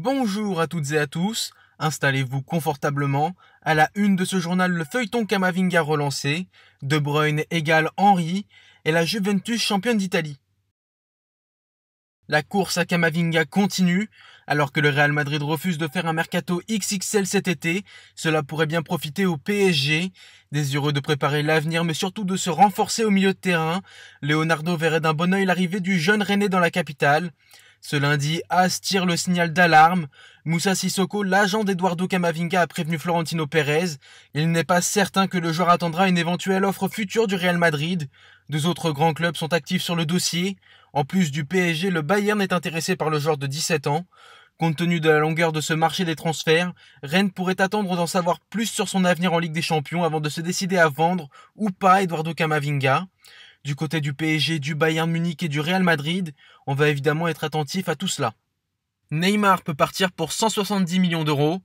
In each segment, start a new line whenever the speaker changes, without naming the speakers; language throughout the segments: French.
Bonjour à toutes et à tous, installez-vous confortablement. À la une de ce journal, le feuilleton Camavinga relancé, De Bruyne égale Henry et la Juventus championne d'Italie. La course à Camavinga continue, alors que le Real Madrid refuse de faire un mercato XXL cet été, cela pourrait bien profiter au PSG. Désireux de préparer l'avenir mais surtout de se renforcer au milieu de terrain, Leonardo verrait d'un bon œil l'arrivée du jeune Rennais dans la capitale. Ce lundi, AS tire le signal d'alarme. Moussa Sissoko, l'agent d'Eduardo Camavinga, a prévenu Florentino Pérez. Il n'est pas certain que le joueur attendra une éventuelle offre future du Real Madrid. Deux autres grands clubs sont actifs sur le dossier. En plus du PSG, le Bayern est intéressé par le joueur de 17 ans. Compte tenu de la longueur de ce marché des transferts, Rennes pourrait attendre d'en savoir plus sur son avenir en Ligue des Champions avant de se décider à vendre ou pas Eduardo Camavinga. Du côté du PSG, du Bayern Munich et du Real Madrid, on va évidemment être attentif à tout cela. Neymar peut partir pour 170 millions d'euros.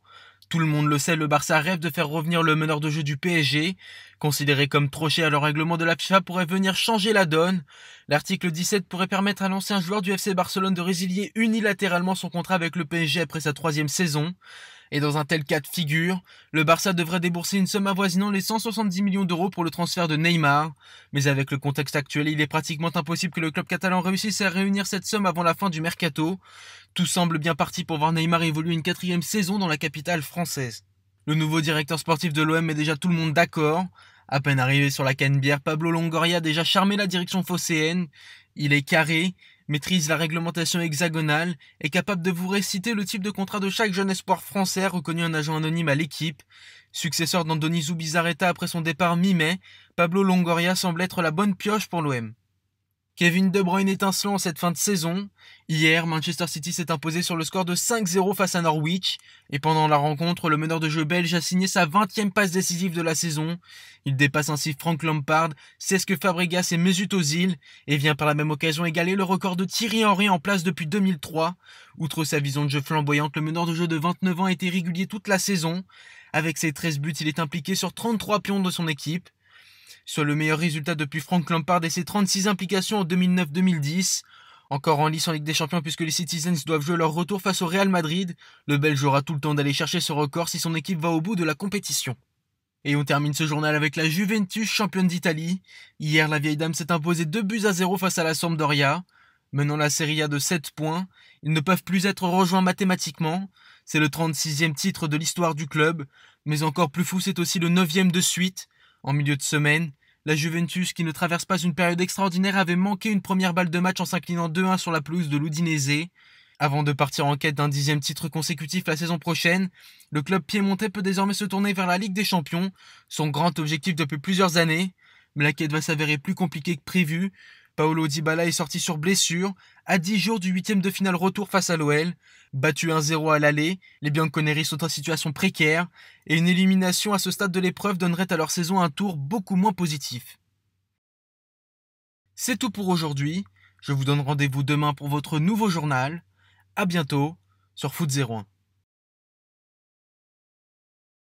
Tout le monde le sait, le Barça rêve de faire revenir le meneur de jeu du PSG. Considéré comme trop cher, le règlement de la FIFA pourrait venir changer la donne. L'article 17 pourrait permettre à l'ancien joueur du FC Barcelone de résilier unilatéralement son contrat avec le PSG après sa 3e saison. Et dans un tel cas de figure, le Barça devrait débourser une somme avoisinant les 170 millions d'euros pour le transfert de Neymar. Mais avec le contexte actuel, il est pratiquement impossible que le club catalan réussisse à réunir cette somme avant la fin du mercato. Tout semble bien parti pour voir Neymar évoluer une 4e saison dans la capitale française. Le nouveau directeur sportif de l'OM met déjà tout le monde d'accord. À peine arrivé sur la canebière, Pablo Longoria a déjà charmé la direction phocéenne. Il est carré, maîtrise la réglementation hexagonale, est capable de vous réciter le type de contrat de chaque jeune espoir français, reconnu un agent anonyme à l'équipe. Successeur d'Andoni Zubizarreta après son départ mi-mai, Pablo Longoria semble être la bonne pioche pour l'OM. Kevin De Bruyne étincelant en cette fin de saison. Hier, Manchester City s'est imposé sur le score de 5-0 face à Norwich. Et pendant la rencontre, le meneur de jeu belge a signé sa 20e passe décisive de la saison. Il dépasse ainsi Frank Lampard, Cesc Fabregas et Mesut Ozil et vient par la même occasion égaler le record de Thierry Henry en place depuis 2003. Outre sa vision de jeu flamboyante, le meneur de jeu de 29 ans a été régulier toute la saison. Avec ses 13 buts, il est impliqué sur 33 pions de son équipe. Soit le meilleur résultat depuis Frank Lampard et ses 36 implications en 2009-2010. Encore en lice en Ligue des Champions puisque les Citizens doivent jouer leur retour face au Real Madrid. Le Belge aura tout le temps d'aller chercher ce record si son équipe va au bout de la compétition. Et on termine ce journal avec la Juventus championne d'Italie. Hier, la vieille dame s'est imposée 2-0 face à la Sampdoria. Menant la Serie A de 7 points, ils ne peuvent plus être rejoints mathématiquement. C'est le 36e titre de l'histoire du club. Mais encore plus fou, c'est aussi le 9e de suite. En milieu de semaine, la Juventus, qui ne traverse pas une période extraordinaire, avait manqué une première balle de match en s'inclinant 2-1 sur la pelouse de l'Udinese. Avant de partir en quête d'un 10e titre consécutif la saison prochaine, le club piémontais peut désormais se tourner vers la Ligue des Champions, son grand objectif depuis plusieurs années. Mais la quête va s'avérer plus compliquée que prévu. Paulo Dybala est sorti sur blessure, à 10 jours du 8e de finale retour face à l'OL. Battu 1-0 à l'aller, les Bianconeri sont en situation précaire, et une élimination à ce stade de l'épreuve donnerait à leur saison un tour beaucoup moins positif. C'est tout pour aujourd'hui, je vous donne rendez-vous demain pour votre nouveau journal. À bientôt sur Foot 01.